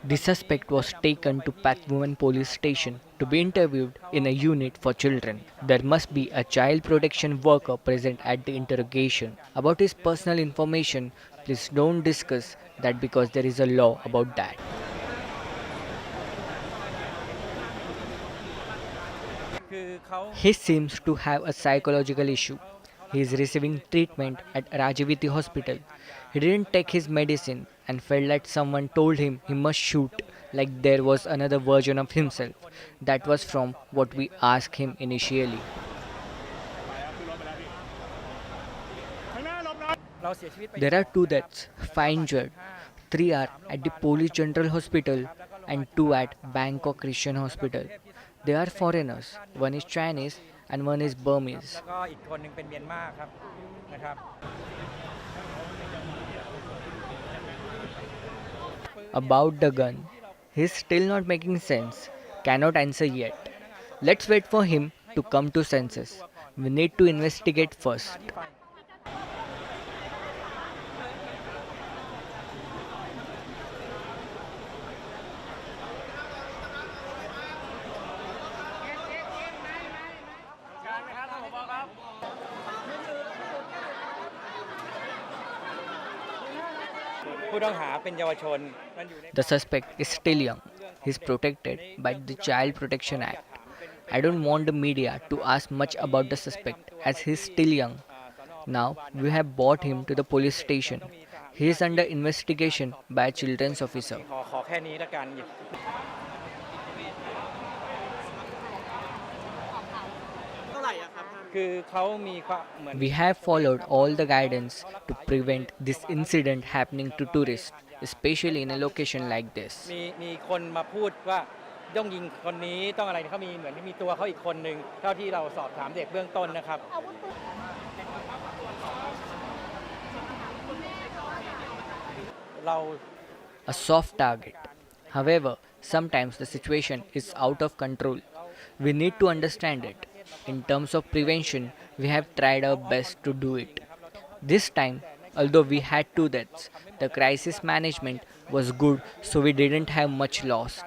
The suspect was taken to Pathwoman police station to be interviewed in a unit for children. There must be a child protection worker present at the interrogation. About his personal information, please don't discuss that because there is a law about that. He seems to have a psychological issue. He is receiving treatment at Rajaviti Hospital. He didn't take his medicine and felt that someone told him he must shoot, like there was another version of himself. That was from what we asked him initially. There are two deaths, five injured. Three are at the Police General Hospital and two at Bangkok Christian Hospital. They are foreigners. One is Chinese and one is Burmese. About the gun, he's still not making sense. Cannot answer yet. Let's wait for him to come to senses. We need to investigate first. The suspect is still young. He is protected by the Child Protection Act. I don't want the media to ask much about the suspect as he is still young. Now we have brought him to the police station. He is under investigation by a children's officer. We have followed all the guidance to prevent this incident happening to tourists, especially in a location like this. A soft target. However, sometimes the situation is out of control. We need to understand it. In terms of prevention, we have tried our best to do it. This time, although we had two deaths, the crisis management was good so we didn't have much lost.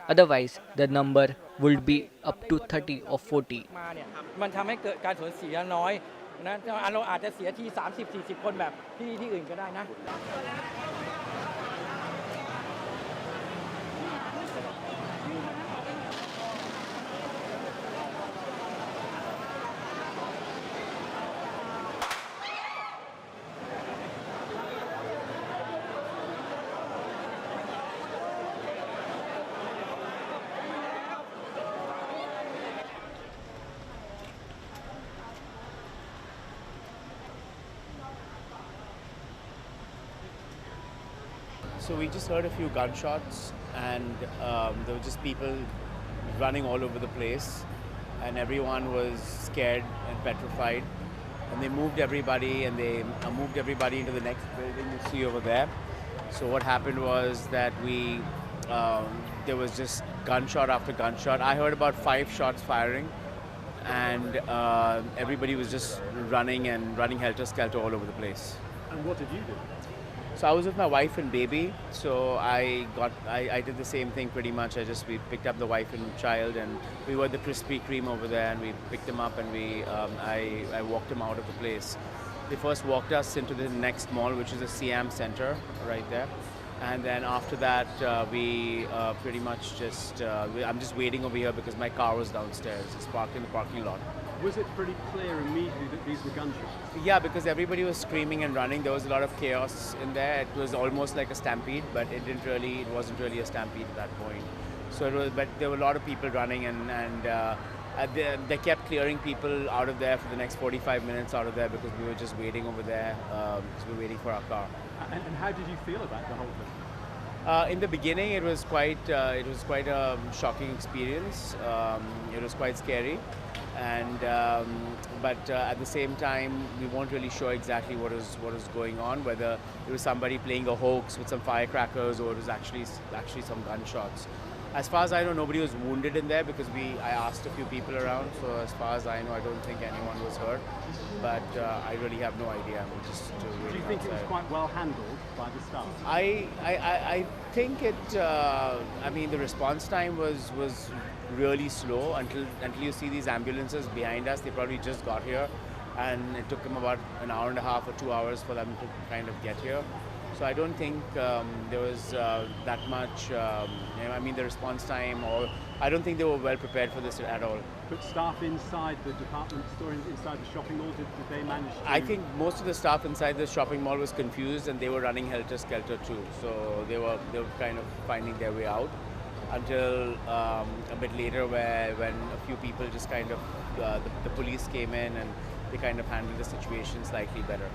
Otherwise, the number would be up to 30 or 40. So we just heard a few gunshots, and there were just people running all over the place, and everyone was scared and petrified. And they moved everybody, and they moved everybody into the next building you see over there. So what happened was that there was just gunshot after gunshot. I heard about 5 shots firing, and everybody was just running helter-skelter all over the place. And what did you do? So I was with my wife and baby. So I did the same thing pretty much. We picked up the wife and child, and we were at the Krispy Kreme over there, and we picked them up, and I walked them out of the place. They first walked us into the next mall, which is the Siam Center right there. And then after that, we pretty much I'm just waiting over here because my car was downstairs. It's parked in the parking lot. Was it pretty clear immediately that these were gunshots? Yeah, because everybody was screaming and running. There was a lot of chaos in there. It was almost like a stampede, but it wasn't really a stampede at that point. But there were a lot of people running, and they kept clearing people out of there for the next 45 minutes out of there because we were just waiting over there. So we were waiting for our car. And how did you feel about the whole thing? In the beginning, it was quite a shocking experience. It was quite scary, but at the same time, we weren't really sure exactly what was going on. Whether it was somebody playing a hoax with some firecrackers, or it was actually some gunshots. As far as I know, nobody was wounded in there because I asked a few people around. So as far as I know, I don't think anyone was hurt. But I really have no idea. I'm just Do waiting you think it was outside. quite well handled by the staff? I think it. I mean, the response time was really slow until you see these ambulances behind us. They probably just got here, and it took them about an hour and a half or 2 hours for them to kind of get here. So I don't think there was that much. I mean, the response time, or I don't think they were well prepared for this at all. But staff inside the department store, inside the shopping mall, did they manage to... I think most of the staff inside the shopping mall was confused, and they were running helter skelter too. So they were kind of finding their way out until a bit later, when a few people just kind of the police came in and they kind of handled the situation slightly better.